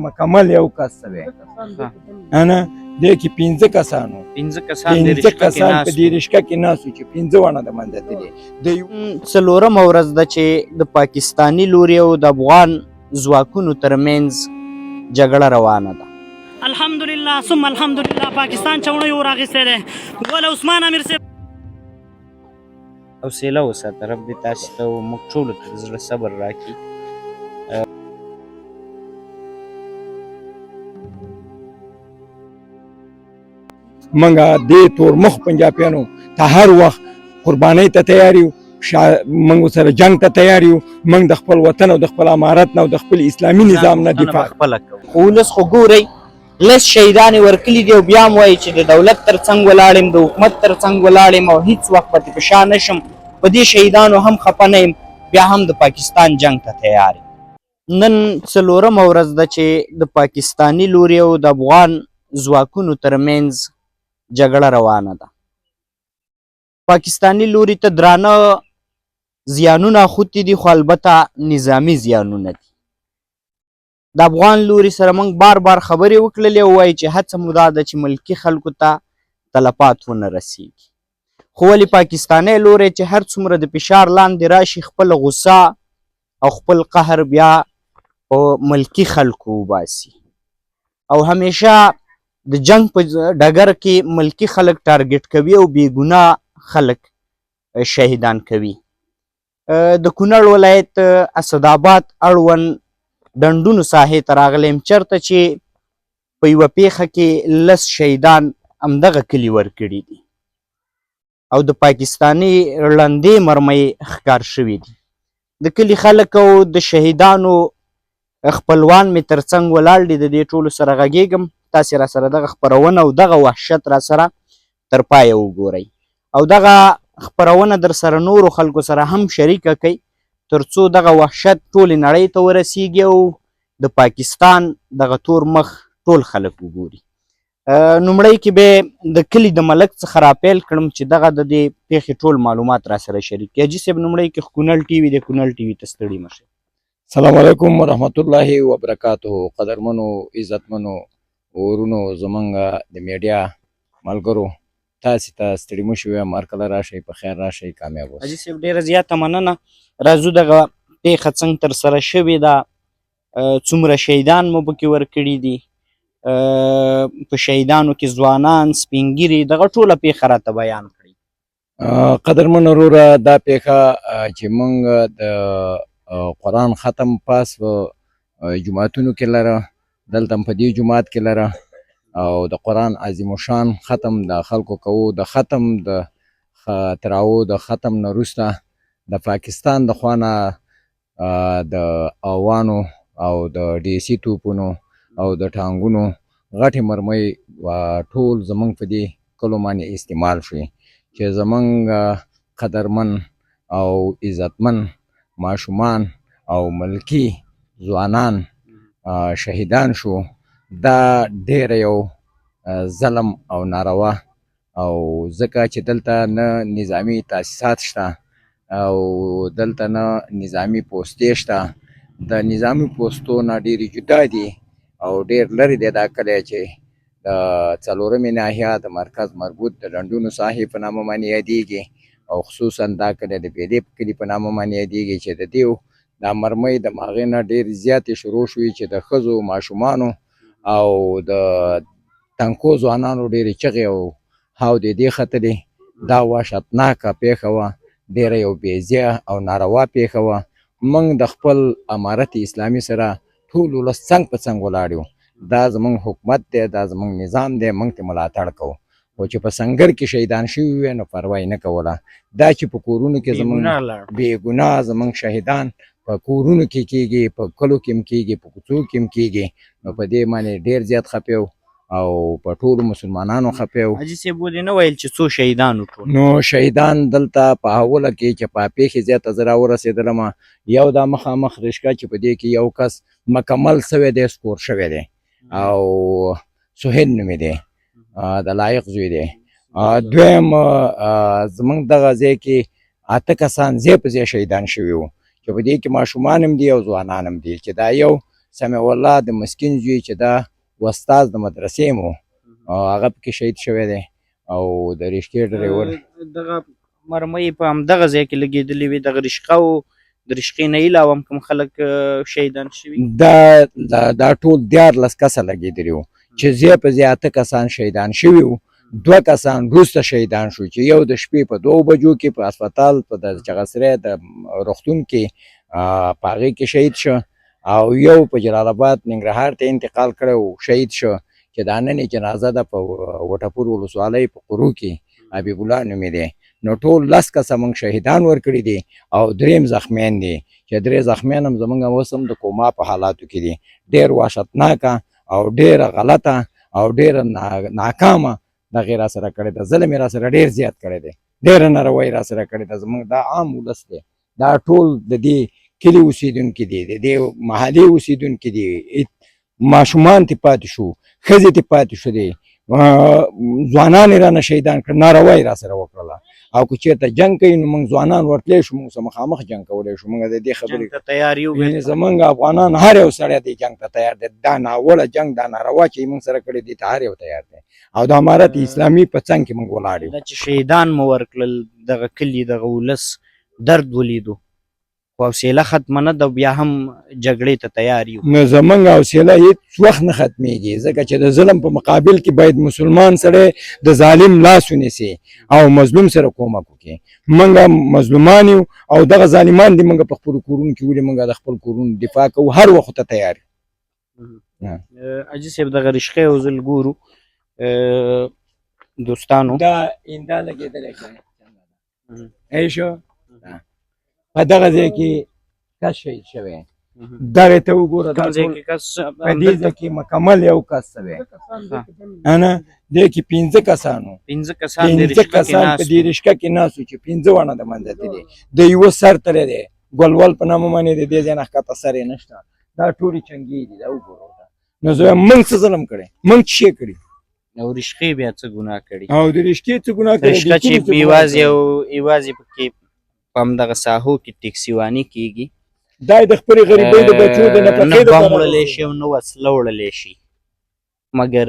مکمل یو کس دی نه دی کې 15 کسانو 15 کسان د رشقه کې په دې رشقه کې ناستو چې 15 ونه د منځه تللي. څلورمه ورځ ده چې د پاکستاني لوري او د افغان ځواکونو ترمنځ جګړه روانه ده. الحمدلله ثم الحمدلله پاکستان چوڼی ورغسته ده ول عثمان امیر سے حوصله وساته. رب دې تاسو ته موږ ټولو ته د زړه صبر راکړي. منګه دې تور مخ پنجابیانو ته هر وخت قربانۍ ته تیار یو، منګ سره جنگ ته تیار یو، منګ د خپل وطن او د خپل امارت نه او د خپل اسلامي نظام نه دفاع خپله کوو. ولس خو ګورئ لس شهیدانې ورکلي دي او بیا هم وایي چې د دولت تر څنګ ولاړ یم، د حکومت تر څنګ ولاړ یم او هېڅ وخت پکې په شا نه شم، په دې شهیدانو هم خفه نه یم، بیا هم د پاکستان جنگ ته تیار یم. نن څلورمه ورځ ده چې د پاکستاني لوري او د افغان ځواکونو ترمنځ جګړه روانه ده. پاکستاني لوري ته درانه زیانونه اخوتي دي، خو البته نظامي زیانونه دي. د افغان لوري سره موږ بار بار خبرې وکړلې او وایي چې هڅه مو دا ده چې ملکي خلکو ته تلفات ونه رسیږي. خو ولې پاکستانی لوری چې هر څومره د فشار لاندې راشي خپل غصه او خپل قهر بیا په ملکي خلکو وباسي او همیشه د جنگ په ډګر کې ملکي خلک ټارګټ کوي او بېګناه خلک شهیدان کوي. د کونړ ولایت اسداباد اړوند ډنډونو ساحې ته راغلی یم چېرته چې په یوه پیښه کې 10 شهیدان همدغه کلي ورکړي دي او د پاکستاني ړندې مرمۍ ښکار شوي دي. د کلي خلک او د شهیدانو خپلوان مې تر څنګ ولاړ دي. د دې ټولو سره غږېږم تاسې را سره دغه خپرونه او دغه وحشت را سره تر پایه وګورئ او دغه خپرونه در سره نورو خلکو سره هم شریکه کوئ تر څو دغه وحشت ټولې نړۍ ته ورسیږي او د پاکستان دغه تور مخ ټول خلک وګوري. لومړی کې به د کلي د ملک څخه راپیل کړم چې دغه د دې پیښې ټول معلومات را سره شریک کړي. حاجي صاحب لومړی کې کونړ ټي وي د کونړ ټي وي ته ستړي مه شئ. السلام علیکم ورحمت الله وبرکاتو. قدرمنو عزتمنو ورونو زمونږ د میډیا ملګرو تاسې ته ستړي مه شوي یم، هرکله راشئ په خیر راشئ کامیاب اوسئ. حاجي صاحب ډېره زیاته مننه. راځو دغه پیښه څنګه ترسره شوې ده، څومره شهیدان مو پکې ورکړي دي، په شهیدانو کې ځوانان سپین ږیري، دغه ټوله پیښه راته بیان کړئ. قدرمن وروره دا پیښه چې موږ د قرآن ختم پاس په جوماتونو کې لره، دلته په دې جومات کې لره او د قرآن عظیم الشان ختم د خلکو کوو. د ختم د تراو د ختم نه وروسته د پاکستان د خوا نه د اوانو او د ډي سي توپونو او د ټانګونو غټې مرمۍ ټول زموږ په دې کلو باندې استعمال شوې چې زموږ قدرمن او عزتمن ماشومان او ملکي ځوانان شهیدان شو. دا ډېره یو ظلم او ناروا او ځکه چې دلته نه نظامي تاسیسات شته او دلته نه نظامي پوستې شته. د نظامي پوستو نه ډېرې جدا دي او ډېر لرې دی دا کلی چې د څلورمې ناحیه د مرکز مربوط د ډنډونو ساحې په نامه باندې یادېږي او خصوصا دا کلی د بیلې په کلي په نامه باندې یادېږي چې د دې دا مرمۍ د هغې نه ډېرې زیاتې شروع شوې چې د ښځو ماشومانو او د تنکو ځوانانو ډېرې چغې او هاودې دې ختلې. دا وحشتناکه پیښه وه، ډېره یو بېځایه او ناروا پیښه وه. موږ د خپل امارت اسلامي سره ټول ولس څنګ په څنګ ولاړ یو. دا زموږ حکومت دی، دا زموږ نظام دی، موږ ته ملاتړ کوو. خو چې په سنګر کې شهیدان شوي وي نو پروا یې نه کوله. دا چې په کورونو کې زموږ بېګناه زموږ شهیدان په کورونو کې کېږي، په کلو کې هم کېږي، په کوڅو کې هم کېږي، نو په دې باندې ډېر زیات خفه یو او په ټولو مسلمانانو خفه یو. حاجي صاحب ولې نه ویل چې څو شهیدان وټول؟ نو شهیدان دلته په اوله کې چې په پیښې زیاته زه راورسېدلم یو دا مخامخ رشقه چې په دې کې یو کس مکمل سوی دی، سپور شوی دی او سهیل نومې دی، د لایق زوی دی. دویم زموږ دغه ځای کې 8 کسان ځای په ځای شهیدان شوي وو چې په دې کې ماشومان هم دي او ځوانان هم دي چې دا یو سمیع الله د مسکین زوی چې دا استاد د مدرسې مو هغه پکې شهید شوی دی او د رښتې ډریور دغه مرمۍ په همدغه ځای کې لګېدلې وې دغه رشقه او د رشقې نه علاوه هم کوم خلک شهیدان شوي دا ټول 14 کسه لګېدلي وو چې ځای په ځای 8 کسان شهیدان شوي وو 2 کسان وروسته شهیدان شو چې یو د شپې په 2 بجو کې په هسپتال په د چغسری د روغتون کې په هغې کې شهید شو او یو په جلال آباد ننګرهار ته انتقال کړی و شهید شو چې دا نن یې جنازه ده په وټپور ولسوالۍ په قرو کې حبیب الله نومې دی نو ټول 10 کسه موږ شهیدان ورکړي دي او 3 زخمیان دي چې 3 زخمیان هم زموږ اوس هم د کوما په حالاتو کې دي ډېر وحشتناکه او ډېره غلطه او ډېره ناکامه دغې را سره کړې ده ظلم یې را سره ډېر زیات کړی دی ډېره ناروایي را سره کړې ده زموږ دا عام ولس دی دا ټول د دې کلي اوسېدونکي دي د دې محلې اوسېدونکي دي ماشومان ترې پاتې شو ښځې ترې پاتې شو دي ځوانان یې رانه شهیدان کړل ناروایي را سره وکړله او که چېرته جنګ کوي نو موږ ځوانان ورتلی شو موږ سره مخامخ جنګ کولی شو موږ د دې خبرې تیار یو زموږ افغانان هر یو سړی دی جنګ ته تیار دی دا ناوړه جنګ دا ناروا چې موږ سره کړی دی ته هر یو تیار دی او د امارت اسلامي په څنګ کې موږ ولاړ یو دا چې شهیدان مو ورکړل دغه کلي دغه ولس درد ولیدو خو حوصله ختمه نه ده بیا هم جګړې ته تیار یو نو زموږ حوصله هېڅ وخت نه ختمېږي ځکه چې د ظلم په مقابل کې باید مسلمان سړی د ظالم لاس ونیسي او مظلوم سره کومک وکړي موږ مظلومان یو او دغه ظالمان دي موږ په خپلو کورونو کې ولې موږ د خپل کورونو دفاع کوو هر وخت ته تیار یو حاجي صاحب دغه رشقې یو ځل ګورو دوستانو دا اینده لګېدلی ای شو په دغه ځای کې کس شهید شوی دغې ته وګوره په دې ځای کې مکمل یو کس شوی نه دې کې 15 کسانو 15 کسان 15 کسان په دې رشقه کې ناست وو چې 15 ونه د منځه تللي د یوه سر ترې دی ګلول په نامه باندې د دې ځای نه ښکته سر یې نشته دا ټولې چنګې دي دا وګوره نو زه وایم موږ څه ظلم کړی موږ څه شی کړي او رشقې بیا څه ګناه کړي او د رشقې څه ګناه کړي رشقه چې یوازې پکې په همدغه ساحو کې ټیکسیواني کېږي دا د خپلې غریبۍ د بچو د نفقې نه بم وړلی شي او نه وسله وړلی شي مګر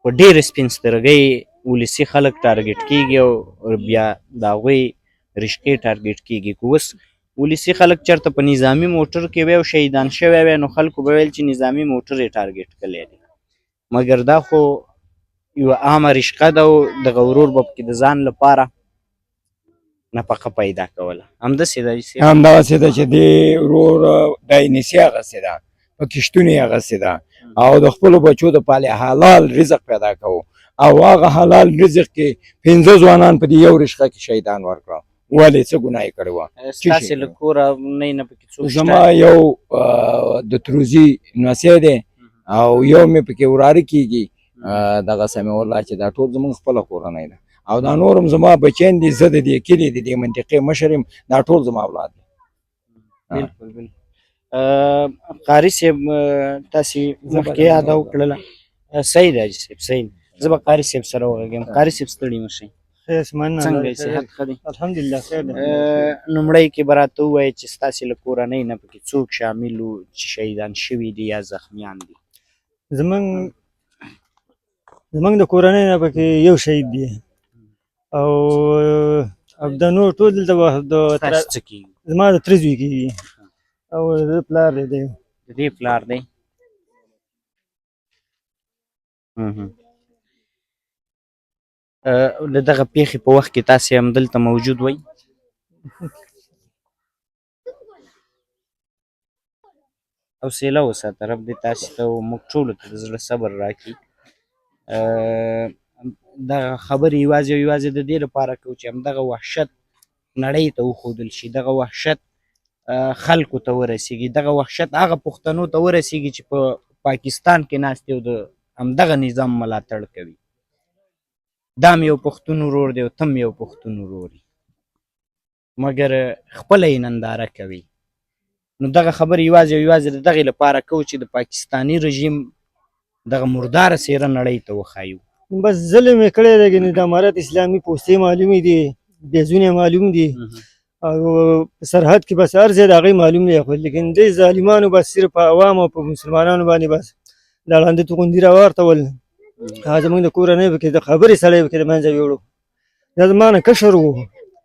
په ډېرې سپین سترګۍ ولسي خلک ټارګېټ کېږي او بیا د هغوی رشقې ټارګېټ کېږي که اوس ولسي خلک چېرته په نظامي موټر کې وی او شهیدان شوی وی نو خلکو به ویل چې نظامي موټر یې ټارګېټ کړی دی مګر دا خو یوه عامه رشقه ده او دغه ورور به پکې د ځان لپاره نفقه پیدا کوله همداسې ده همدغسې ده چې دې ورور دا یې نیسي اخیستې ده په کښتونو یې اخیستې ده او د خپلو بچو دپاره حلال رزق پیدا کوو او هغه حلال رزق کې 15 ځوانان په دې یو رشقه کې شهیدان ورکړه ولې څه ګناه یې کړې وه ستاسې له کوره نه پکې څوک زما یو د تروزي نوسی دی او یو مې پکې وراره کېږي دغه سمیع الله چې دا ټول زموږ خپله کورنۍ ده او دا نور هم زما بچیان دي زه د دې کلي د دې منطقې مشر یم دا ټول زما اولاد دي بلکل بلکل قاري صاحب تاسې مخکې یاده وکړله صحیح ده حاجي صاحب صحیح زه به قاري صاحب سره وغږېږم قاري صاحب ستړي مه شئ څنګه یې صحت ښه دی الحمدلله خیر دی لومړی کې به راته ووایې چې ستاسې له کورنۍ نه پکې څوک شامل وو چې شهیدان شوي دي یا زخمیان دي زمونږ د کورنۍ نه پکې یو شهید دی او د نور ټول دلته تاسې څه کېږي زما د تره زوی کېږي او د پلار دی د دې پلار دی د دغه پیښې په وخت کې تاسې هم دلته موجود وئ حوصله وساته رب دې تاسې ته موږ ټولو ته د زړه صبر راکړي دغه خبرې یوازې او یوازې د دې لپاره کوو چې همدغه وحشت نړۍ ته وښودل شي دغه وحشت خلکو ته ورسیږي دغه وحشت هغه پښتنو ته ورسیږي چې په پاکستان کې ناست دي او د همدغه نظام ملاتړ کوي دا مې یو پښتون ورور دی او ته مې یو پښتون ورور یې مګر خپله یې ننداره کوي نو دغه خبرې یوازې او یوازې د دغې لپاره کوو چې د پاکستاني رژیم دغه مرداره څېره نړۍ ته وښایو بس ظلم یې کړی دی ګنې د امارت اسلامي پوستې معلومې دي بیزونه معلوم دي او په سرحد کې بس هر ځای د هغوی معلوم دی خو لیکن دې ظالمانو بس صرف په عوامو او په مسلمانانو باندې بس دا ړانده توغندي راواړتول. زموږ د کورنۍ پکې د خبرې سړی پکې د منځه یوړو. دا زما نه کشر و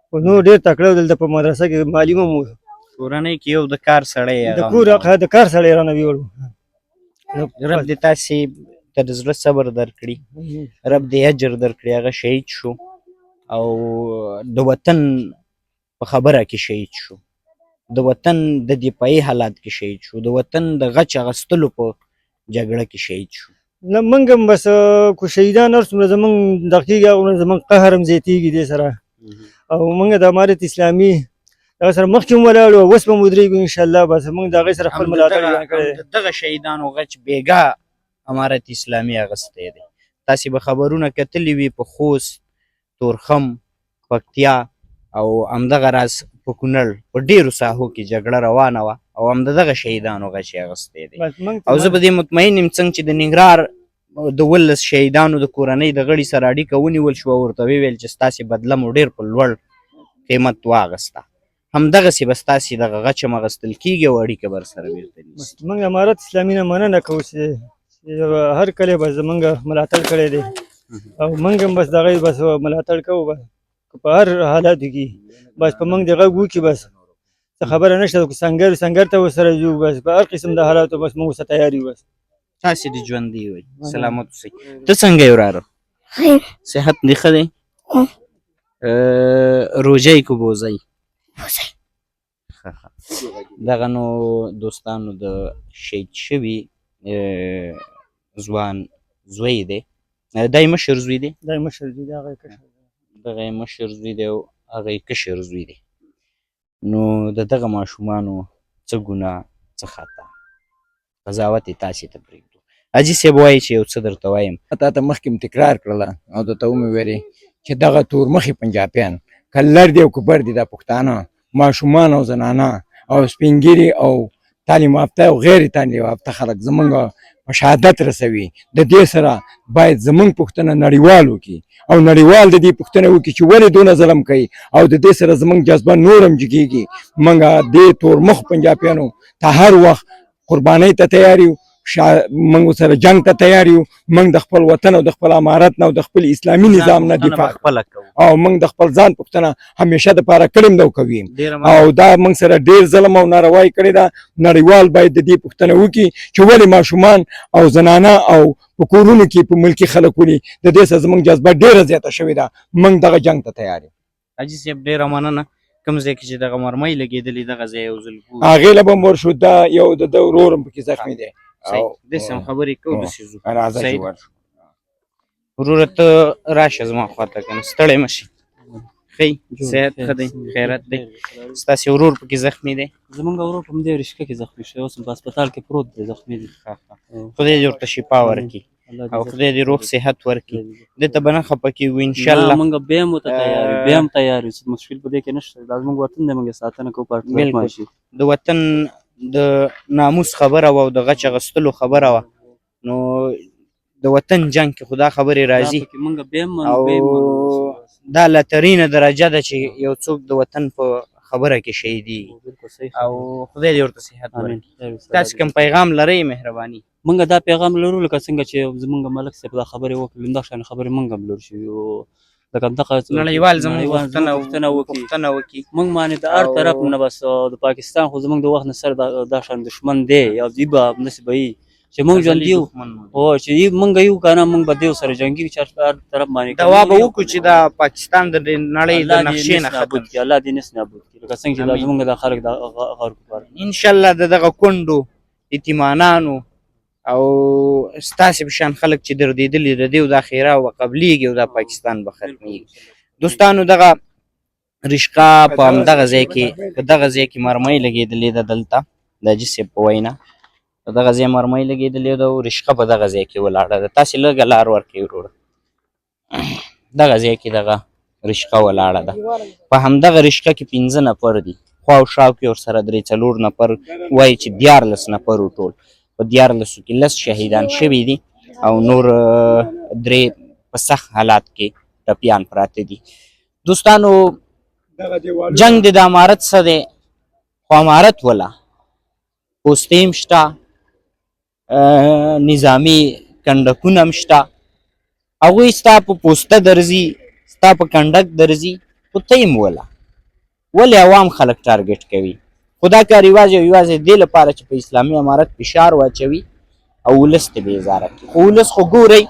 خو نور ډېر تکړه و، دلته په مدرسه کې معلم هم و، کورنۍ کې یو د کار سړی د کار سړی رانه ویوړ. رب دې تاسې ته د زړه صبر درکړي، رب دې اجر درکړي. هغه شهید شو او د وطن په خبره کې شهید شو، د وطن د دفاعي حالات کې شهید شو، د وطن د غچ اخیستلو په جګړه کې شهید شو. نه موږ هم بس کو شهیدان هر څومره زموږ دغه کېږي هغومره زموږ قهر هم زیاتېږي دې سره. او موږ د امارت اسلامي دغه سره مخکې هم ولاړو او اوس به هم ودرېږو انشاءالله. بس موږ د هغوی سره خپل ملاتړ بیان کړی دی. دغه شهیدانو غچ بېګا امارت اسلامي اخیستی دی. تاسې به خبرونه کتلي وي په خوست، تورخم، پکتیا او همدغه راز په کونړ په ډېرو ساحو کې جګړه روانه وه او هم د دغه شهیدانو غچ یې اخیستی دی. او زه په دې مطمئن یم څنګه چې د ننګرهار د 19 شهیدانو د کورنۍ د غړي سره اړیکه ونیول شوه او ورته ویې ویل چې ستاسې بدله مو ډېر په لوړ قیمت واخیسته، همدغسې به ستاسې دغه غچ هم اخیستل کېږي او اړیکه به ورسره بېرته نیسي. موږ امارت اسلامي نه مننه کوو چې هر کله به زموږ ملاتړ کړی دی او موږ هم بس د هغوی بس ملاتړ کوو. بس په هر حالاتو کې بس په موږ د غږ وکړي، بس څه خبره نشته. سنګر ته ورسره ځو، بس په هر قسم د حالاتو بس موږ ورسره تیار یو. بس تاسې دې ژوندي وئ، سلامت اوسئ. ته څنګه یې وراره؟ صحت دې ښه دی؟ روژه که بوزئ؟ دغه نو دوستانو د شهید شوي ځوان زوی دی، دا یې مشر زوی دی؟ دا یې مشر زوی دی، هغه یې کشر دی. دغه یې مشر زوی دی او هغه یې کشر زوی دی. نو د دغه ماشومانو څه ګناه څه خطا قضاوت یې تاسې ته پرېږدو. حاجي صاحب وایي چې یو څه درته وایم. تا ته مخکې م تکرار کړله او درته ومې ویلې چې دغه تورمخي پنجابیان که لر دي او که بر دي دا پښتانه ماشومان او زنانه او سپین ږیري او تعلیم یافته او غیر تعلیم یافته خلک زمونږ په شهادت رسوي. د دې سره باید زمونږ پوښتنه نړیوال وکړي او نړیوال د دې پوښتنه وکړي چې ولې دونه ظلم کوي او د دې سره زمونږ جذبه نور هم جګېږي. موږ دې تورمخ پنجابیانو ته هر وخت قربانۍ ته تیار یو، موږ سره جنگ ته تیار یو. موږ د خپل وطن او د خپل امارت نه او د خپل اسلامي نظام نه دفاع او موږ د خپل ځان پوښتنه همیشه دپاره کړې ده او کوي. او دا موږ سره ډېر ظلم او ناروایي کړې ده. نړیوال باید د دې پوښتنه وکړي چې ولې ماشومان او زنانه او په کورونو کې په ملکي خلک ولي د دې سره زموږ جذبه ډېره زیاته شوې ده. موږ دغه جنګ ته تیار یو. حاجي صاحب ډېره مننه. کوم ځای کې چې دغه مرمۍ لګېدلې دغه ځای یو ځل هغې له به م ورشو. دا یو د ده ورور هم پکې زخمي دی. داسې هم خبرې کوو داسې ځو. وروره ته راشه زما خواته که نه ستړی مه شي. ښه صحت ښه دی خیرت دی؟ ستاسې ورور پکې زخمي دی؟ زمونږ ورور په همدې رشقه کې زخمي شوی، اوس په هسپتال کې پروت دی، زخمي دی. خدای دې ورته شفا ورکړي او خدای دې روغ صحت ورکړي. دې ته به نه خفه کېږو انشاءالله. موږ بیا هم ورته تیار یو، بیا هم تیار یو، مشکل په دې کې نشته. دا زموږ وطن دی، موږ یې ساتنه کوو. بالکل د وطن د ناموس خبره وه او د غچ اخیستلو خبره وه. نو د وطن جنګ کې خو دا خبرې راځي او دا لترینه درجه ده چې یو څوک د وطن په خبره کې شهیدېږي او خدای دې ورته صحت ورکړي. تاسې کوم پیغام لرئ مهرباني؟ موږ دا پیغام لرو لکه څنګه چې زموږ ملک صاحب دا خبرې وکړې، همدغه شان خبرې موږ هم لرو چې لکه همدغه نړیوال زموږ پوښتنه وکړي. موږ باندې د هر طرف نه بس د پاکستان خو زموږ د وخت نه سره دا شان دښمن دی یا دوی به همداسې به وي چې موږ ژوندي یو چې موږ یو که نه موږ به دې ورسره جنګي وي چې هر طرف باندې دوا به وکړو چې دا پاکستان د نړۍ د نقشې نه ختم کړي. الله دې نس نابود کړي لکه څنګه چې دا زموږ دا خلک دا غر کفار انشاءالله د دغه کونډو یتیمانانو او ستاسې په شان خلک چې دردېدلي د دې دا خیره به قبلیږي او دا پاکستان به ختمیږي. دوستانو دغه رشقه په همدغه ځای کې مرمۍ لګېدلې ده دلته د حاجي صاحب په وینا دغه ځای مرمۍ لګېدلې ده او رشقه په دغه ځای کې ولاړه ده. تاسې لږه لار ورکوئ وروره. دغه ځای کې دغه رشقه ولاړه ده. په همدغه رشقه کې 15 نفر دي، خوا او شاو کې ورسره 3-4 نفر وایي چې 14 نفر ټول په 14 کې 10 شهیدان شوي دي او نور 3 په سخت حالات کې ټپیان پراته دي. دوستانو جنگ د امارت څه دی خو امارت ولا پوستې هم شته نظامي کنډکونه هم شته هغوی ستا په پوسته درځي ستا په کنډک درځي خو ته هم وله ولې عوام خلک ټارګټ کوي خو دا کار یوازې دې لپاره چې په اسلامي امارت فشار واچوي او ولس ته بېزاره کړي خو ولس خو ګورئ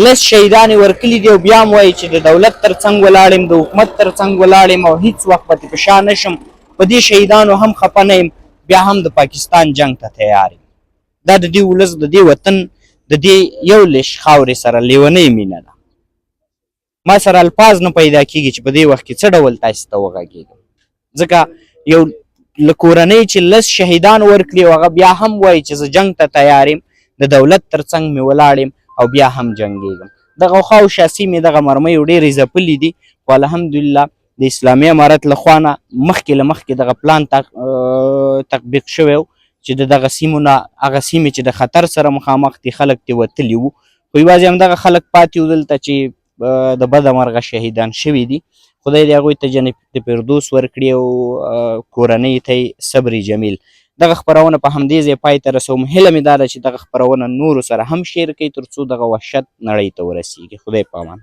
لس شهیدانې ورکلي دي او بیا هم وایي چې د دولت تر څنګ ولاړ یم د حکومت تر څنګ ولاړ یم او هېڅ وخت به په شا نه شم په دې شهیدانو هم خفه نه یم بیا هم د پاکستان جنگ ته تیار یم دا د دې ولس د دې وطن د دې یو لش خاورې سره لیونۍ مینه ده ما سره الفاظ نه پیدا کېږي چې په دې وخت کې څه ډول تاسې ته وغږېږم ځکه یو له کورنۍ چې لس شهیدان ورکړي او هغه بیا هم وایي چې زه جنګ ته تیار یم د دولت تر څنګ مې ولاړ یم او بیا هم جنګېږم دغه خواوشا سیمې دغه مرمیو ډېرې ځپلي دي خو الحمدلله د اسلامي امارت له خوا نه مخکې له مخکې دغه پلان تطبیق شوی و چې د دغه سیمو نه هغه سیمې چې د خطر سره مخامخ دي خلک ترې وتلي وو خو یوازې همدغه خلک پاتې وو دلته چې د بده مرغه شهیدان شوي دي خدای دې هغوی ته جنت فردوس ورکړي او کورنۍ ته صبر جمیل دغه خپرونه په همدې ځای پای ته رسوم هیله مې دا ده چې دغه خپرونه نورو سره هم شیر کړئ تر څو دغه وحشت نړۍ ته ورسیږي خدای په امان